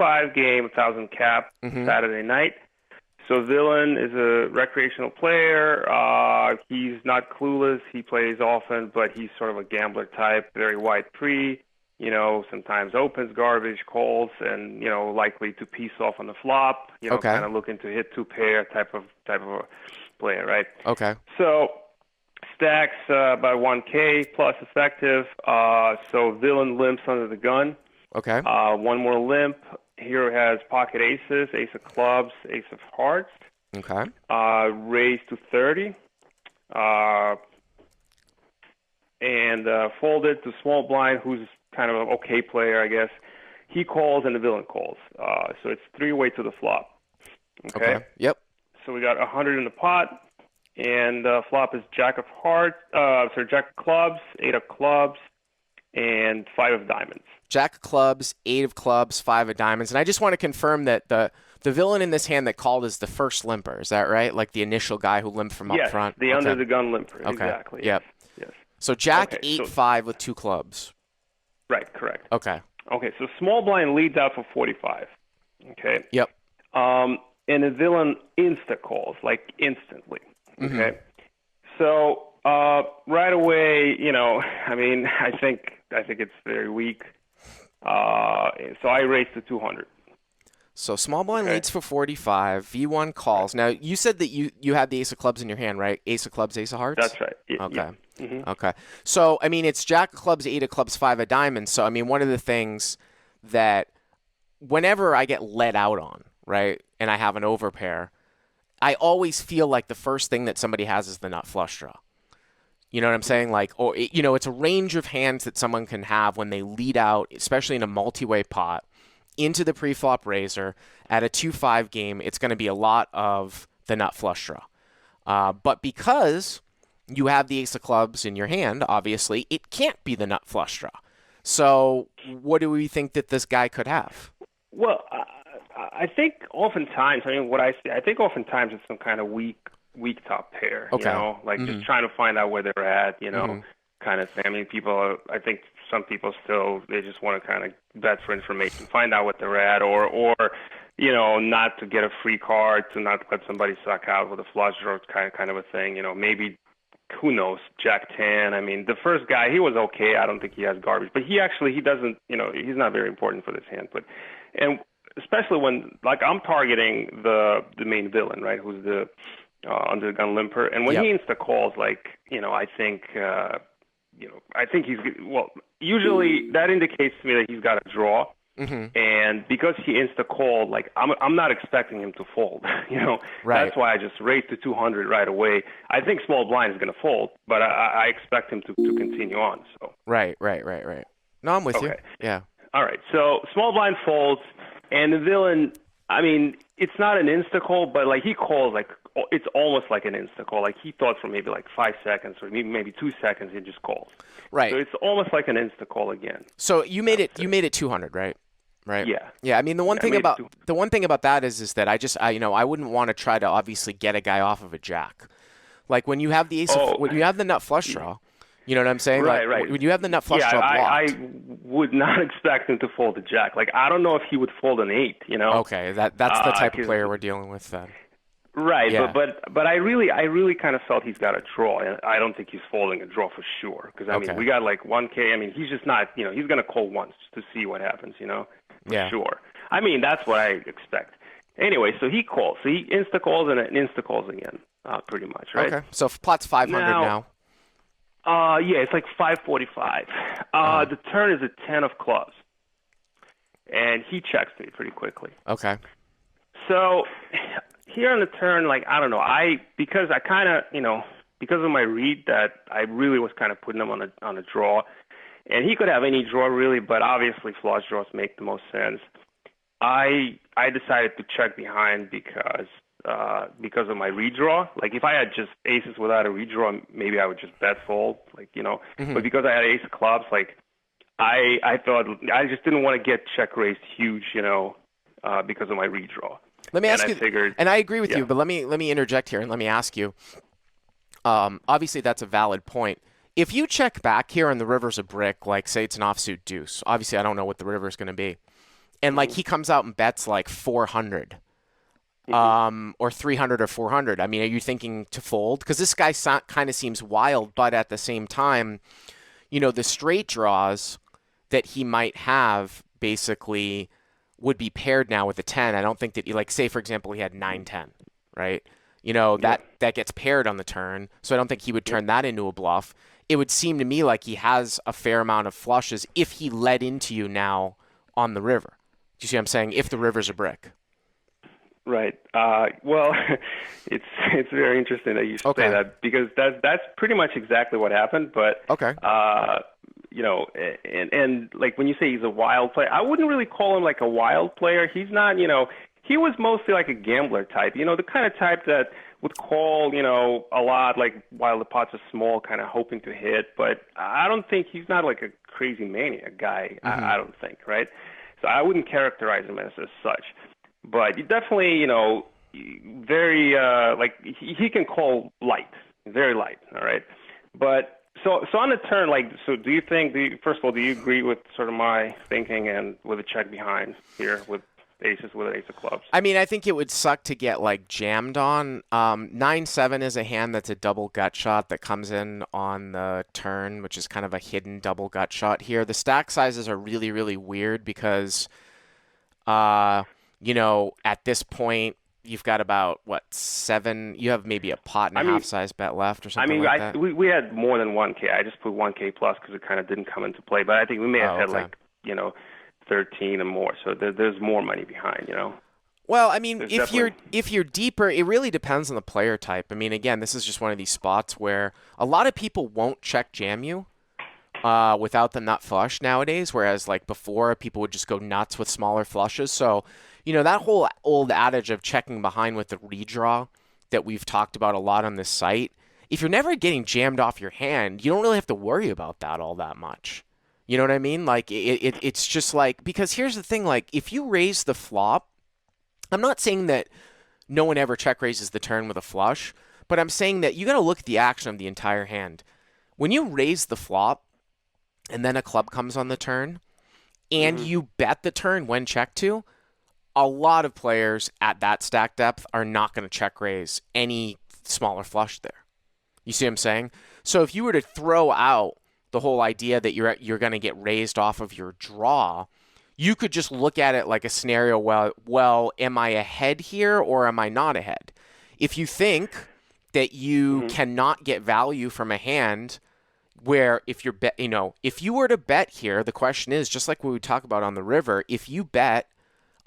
2-5 game, 1,000 cap, Saturday night. So villain is a recreational player. He's not clueless. He plays often, but he's sort of a gambler type, very wide pre. Sometimes opens, garbage, calls, and likely to piece off on the flop. Kind of looking to hit 2-pair type of a player, right? Okay. So stacks about 1K plus effective. So villain limps under the gun. Okay. One more limp. Hero has pocket aces, ace of clubs, ace of hearts. Okay. Raised to 30. And folded to small blind, who's kind of an okay player, I guess. He calls and the villain calls. So it's 3-way to the flop. Okay. Yep. So we got 100 in the pot. And flop is jack of clubs, 8 of clubs, and 5 of diamonds. Jack of clubs, 8 of clubs, 5 of diamonds. And I just want to confirm that the villain in this hand that called is the first limper. Is that right? Like the initial guy who limped from up front? Yes, the under the gun limper. Okay. Exactly. Yep. Yes. So jack 8-5 with 2 clubs. Right, correct. Okay. Okay, so small blind leads out for 45. Okay. Yep. And the villain insta-calls, like instantly. Okay. So right away, I think it's very weak. So I raised to 200. So small blind leads for 45. V1 calls. Now, you said that you had the ace of clubs in your hand, right? Ace of clubs, ace of hearts? That's right. Okay. Yeah. Okay. So, it's jack of clubs, 8 of clubs, 5 of diamonds. So, one of the things that whenever I get let out on, right, and I have an overpair, I always feel like the first thing that somebody has is the nut flush draw. You know what I'm saying? It's a range of hands that someone can have when they lead out, especially in a multi-way pot, into the pre-flop raiser at a 2-5 game. It's going to be a lot of the nut flush draw. But because you have the ace of clubs in your hand, obviously, it can't be the nut flush draw. So what do we think that this guy could have? Well, I think oftentimes, I think oftentimes it's some kind of weak top pair, just trying to find out where they're at, kind of thing. I think some people still, they just want to kind of bet for information, find out what they're at, or not to get a free card, to not let somebody suck out with a flush draw kind of a thing, maybe, who knows, Jack 10. The first guy, he was okay. I don't think he has garbage, but he doesn't, he's not very important for this hand, and especially when, I'm targeting the main villain, right, who's the under the gun limper, and when he insta calls, I think he's, usually that indicates to me that he's got a draw, and because he insta called, I'm not expecting him to fold, Right. That's why I just raised to 200 right away. I think small blind is going to fold, but I expect him to continue on. So Right. No, I'm with you. Yeah. All right, so small blind folds, and the villain, it's not an insta call, but he calls it's almost like an insta call. He thought for maybe 5 seconds or maybe 2 seconds, he just calls. Right. So it's almost like an insta call again. So you made it 200, right? Right. Yeah. Yeah. The one thing about that is that I wouldn't want to try to obviously get a guy off of a jack. When you have the when you have the nut flush draw, you know what I'm saying? Right. When you have the nut flush draw blocked. I would not expect him to fold a jack. I don't know if he would fold an 8. Okay, that's the type of player we're dealing with then. Right, yeah. but I really kind of felt he's got a draw, and I don't think he's folding a draw for sure. Because we got 1K. He's just not. He's going to call once to see what happens. For sure. That's what I expect. Anyway, so he calls. So he insta calls and insta calls again, pretty much, right? Okay. So pot's 500 now. Yeah, it's 545. The turn is a 10 of clubs, and he checks me pretty quickly. Okay. So here on the turn, I don't know, because I kind of, because of my read that I really was kind of putting him on a draw, and he could have any draw really, but obviously flush draws make the most sense. I decided to check behind because of my redraw. If I had just aces without a redraw, maybe I would just bet fold, But because I had ace of clubs, I thought I just didn't want to get check raised huge, because of my redraw. Let me ask you, and I agree with you, but let me interject here and let me ask you. Obviously, that's a valid point. If you check back here and the river's a brick, say it's an offsuit deuce, obviously I don't know what the river's going to be, and like he comes out and bets like 400. Or 300 or 400. I mean, are you thinking to fold? Because this guy kind of seems wild, but at the same time, the straight draws that he might have basically would be paired now with a 10. I don't think that, like, say, for example, he had 9-10, right? That gets paired on the turn, so I don't think he would turn that into a bluff. It would seem to me like he has a fair amount of flushes if he led into you now on the river. Do you see what I'm saying? If the river's a brick. Right. Well, it's very interesting that you should say that, because that's pretty much exactly what happened. But and like when you say he's a wild player, I wouldn't really call him like a wild player. He's not. He was mostly like a gambler type. The kind of type that would call a lot, like while the pots are small, kind of hoping to hit. But I don't think he's not like a crazy maniac guy. I don't think. Right. So I wouldn't characterize him as such. But he definitely, very, like, he can call light, very light, all right? But, so on the turn, like, so do you think, first of all, do you agree with sort of my thinking and with a check behind here with aces, with an ace of clubs? I mean, I think it would suck to get, like, jammed on. 9-7 is a hand that's a double gut shot that comes in on the turn, which is kind of a hidden double gut shot here. The stack sizes are really, really weird because, at this point, you've got about, 7? You have maybe a pot and a half size bet left or something like that? We had more than 1K. I just put 1K plus because it kind of didn't come into play. But I think we may have had, like, 13 and more. So there's more money behind, Well, I mean, if you're deeper, it really depends on the player type. I mean, again, this is just one of these spots where a lot of people won't check jam you without the nut flush nowadays, whereas, like, before, people would just go nuts with smaller flushes. So that whole old adage of checking behind with the redraw that we've talked about a lot on this site, if you're never getting jammed off your hand, you don't really have to worry about that all that much. You know what I mean? Like, it's just like, because here's the thing, like, if you raise the flop, I'm not saying that no one ever check raises the turn with a flush, but I'm saying that you got to look at the action of the entire hand. When you raise the flop and then a club comes on the turn and you bet the turn when checked to, a lot of players at that stack depth are not going to check raise any smaller flush there. You see what I'm saying? So if you were to throw out the whole idea that you're going to get raised off of your draw, you could just look at it like a scenario, well, am I ahead here or am I not ahead? If you think that you cannot get value from a hand where if you were to bet here, the question is, just like what we talk about on the river, if you bet,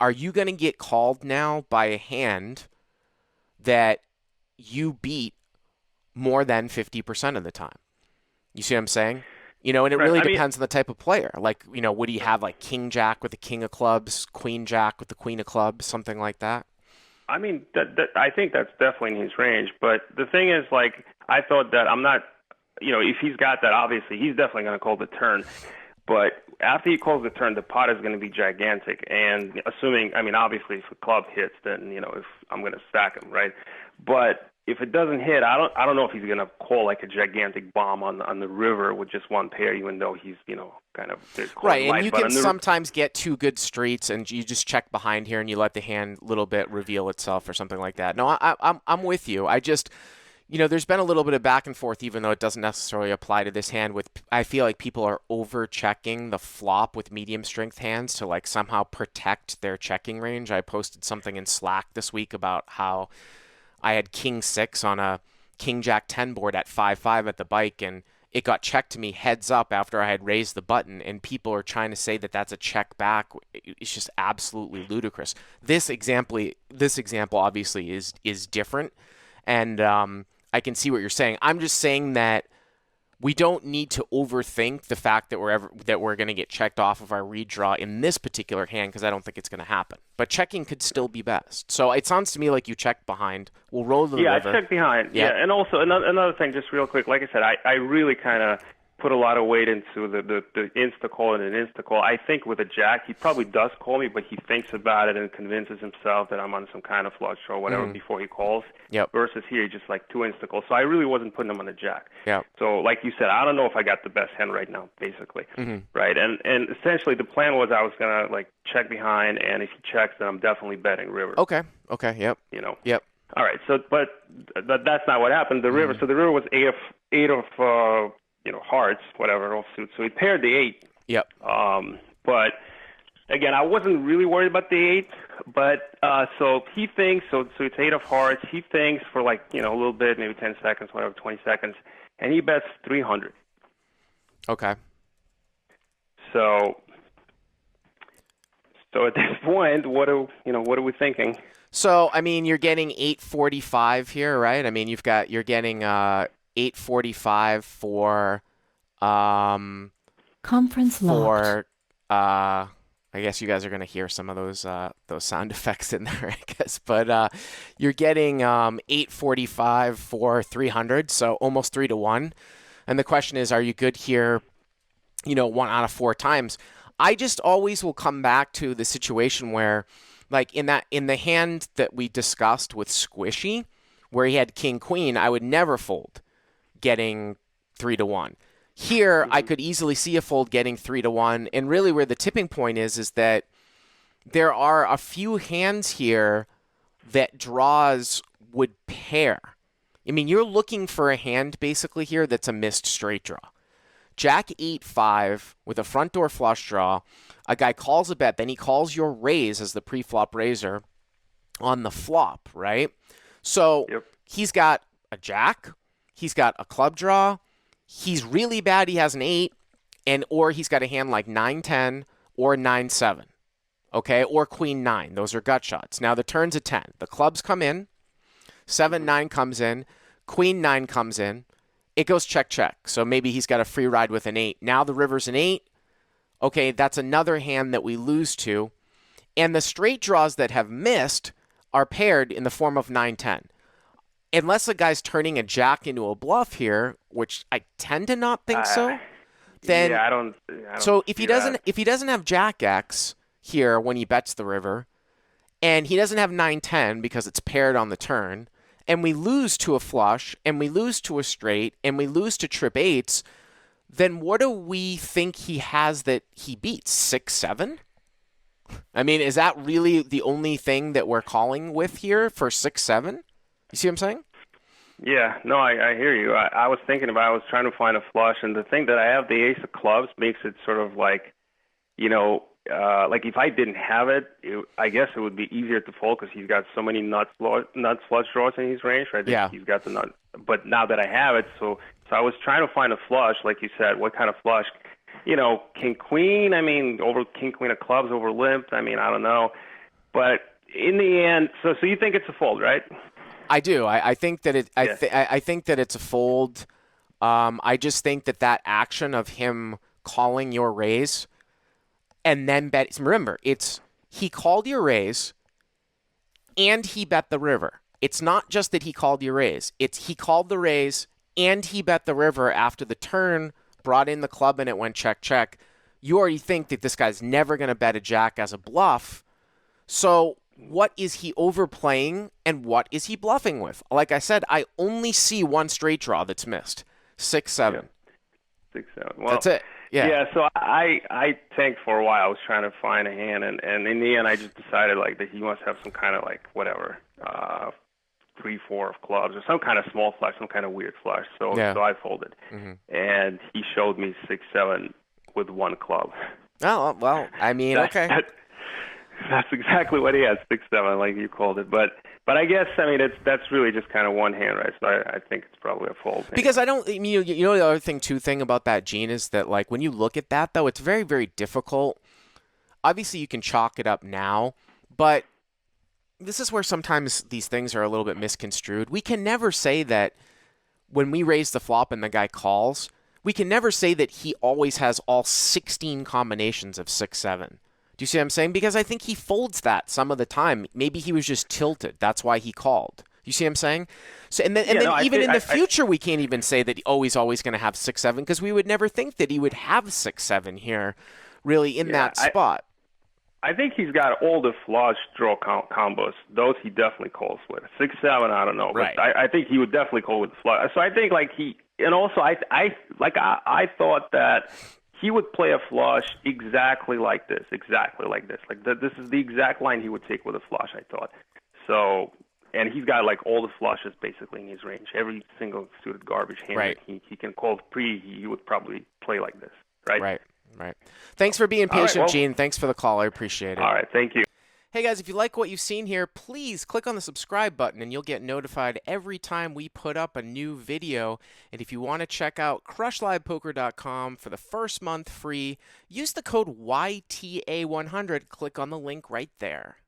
are you going to get called now by a hand that you beat more than 50% of the time? You see what I'm saying? And it really depends on the type of player. Like, would he have like king jack with the king of clubs, queen jack with the queen of clubs, something like that? I mean, I think that's definitely in his range. But the thing is, like, I thought that I'm not, if he's got that, obviously he's definitely going to call the turn. But after he calls the turn, the pot is going to be gigantic. And assuming, I mean, obviously if a club hits, then, if I'm going to stack him, right? But if it doesn't hit, I don't know if he's going to call like a gigantic bomb on the river with just one pair, even though he's, kind of right. Light. And you can sometimes get 2 good streets and you just check behind here and you let the hand a little bit reveal itself or something like that. No, I'm with you. I just, there's been a little bit of back and forth, even though it doesn't necessarily apply to this hand. I feel like people are over checking the flop with medium strength hands to like somehow protect their checking range. I posted something in Slack this week about how I had king 6 on a king jack 10 board at 5-5 at the bike, and it got checked to me heads up after I had raised the button, and people are trying to say that that's a check back. It's just absolutely ludicrous. This example obviously is different, and I can see what you're saying. I'm just saying that we don't need to overthink the fact that we're going to get checked off of our redraw in this particular hand, because I don't think it's going to happen. But checking could still be best. So it sounds to me like you checked behind. We'll roll the river. Yeah, I checked behind. Yeah, and also another thing, just real quick. Like I said, I really kind of put a lot of weight into the insta call and an insta call. I think with a jack, he probably does call me, but he thinks about it and convinces himself that I'm on some kind of flush draw or whatever before he calls. Yep. Versus here, just like two insta calls. So I really wasn't putting him on the jack. Yep. So like you said, I don't know if I got the best hand right now, basically. Right. And essentially the plan was I was gonna like check behind, and if he checks, then I'm definitely betting river. Okay. Yep. You know. Yep. All right. So, but that's not what happened. The river. So the river was eight of hearts, whatever, all suits. So he paired the 8. Yep. But again, I wasn't really worried about the 8. But so he thinks. So it's 8 of hearts. He thinks for like a little bit, maybe 10 seconds, whatever, 20 seconds, and he bets 300. Okay. So at this point, what are we thinking? So, I mean, you're getting 845 here, right? I mean, you're getting 845 for conference for I guess you guys are going to hear some of those sound effects in there, I guess. But you're getting 845 for 300, so almost 3 to 1. And the question is, are you good here, 1 out of 4 times? I just always will come back to the situation where, like in the hand that we discussed with Squishy, where he had king queen, I would never fold, getting 3 to 1. Here, I could easily see a fold getting 3 to 1, and really where the tipping point is that there are a few hands here that draws would pair. I mean, you're looking for a hand basically here that's a missed straight draw. Jack 8-5 with a front door flush draw. A guy calls a bet, then he calls your raise as the pre-flop raiser on the flop, right? So He's got a jack, he's got a club draw, he's really bad, he has an 8, or he's got a hand like 9-10 or 9-7, okay? Or queen 9. Those are gut shots. Now the turn's a 10. The clubs come in, 7-9 comes in, queen 9 comes in, it goes check, check. So maybe he's got a free ride with an 8. Now the river's an 8. Okay, that's another hand that we lose to. And the straight draws that have missed are paired in the form of 9-10. Unless a guy's turning a jack into a bluff here, which I tend to not think so, then I don't so if he doesn't have jack X here when he bets the river, and he doesn't have 9-10 because it's paired on the turn, and we lose to a flush, and we lose to a straight, and we lose to trip 8s, then what do we think he has that he beats? 6-7? I mean, is that really the only thing that we're calling with here for 6-7? You see what I'm saying? Yeah, no, I hear you. I was thinking about, I was trying to find a flush, and the thing that I have the ace of clubs makes it sort of like, like if I didn't have it, I guess it would be easier to fold because he's got so many nuts flush draws in his range, right? Yeah. He's got the nut. But now that I have it, so I was trying to find a flush, like you said. What kind of flush? King queen. I mean, over king queen of clubs over limp. I mean, I don't know. But in the end, so you think it's a fold, right? I do. I think that it. I think that it's a fold. I just think that action of him calling your raise and then bet. Remember, he called your raise and he bet the river. It's not just that he called your raise. It's he called the raise and he bet the river after the turn, brought in the club, and it went check, check. You already think that this guy's never going to bet a jack as a bluff. So what is he overplaying and what is he bluffing with? Like I said, I only see one straight draw that's missed. 6-7. Yeah. 6-7. Well, that's it. Yeah. So I tanked for a while. I was trying to find a hand, and in the end, I just decided like that he must have some kind of like whatever 3-4 of clubs or some kind of small flush, some kind of weird flush. So I folded, and he showed me 6-7 with one club. Oh well, I mean, okay. That's exactly what he has, 6-7, like you called it. But I guess that's really just kind of one hand, right? So I think it's probably a fold. Because I don't, the other thing about that, Gene, is that like when you look at that though, it's very, very difficult. Obviously, you can chalk it up now, but this is where sometimes these things are a little bit misconstrued. We can never say that when we raise the flop and the guy calls, we can never say that he always has all 16 combinations of 6-7. Do you see what I'm saying? Because I think he folds that some of the time. Maybe he was just tilted. That's why he called. You see what I'm saying? So and then even in the future, we can't even say that he's always going to have 6'7", because we would never think that he would have 6'7" here, really in that spot. I think he's got all the flush draw combos. Those he definitely calls with. 6'7", I don't know, but I think he would definitely call with the flush. So I think and also I thought that he would play a flush exactly like this. This is the exact line he would take with a flush, I thought. So, and he's got like all the flushes basically in his range. Every single suited garbage hand he can call he would probably play like this, right? Right. Thanks for being patient, Gene. Thanks for the call. I appreciate it. All right, thank you. Hey, guys, if you like what you've seen here, please click on the subscribe button, and you'll get notified every time we put up a new video. And if you want to check out crushlivepoker.com for the first month free, use the code YTA100. Click on the link right there.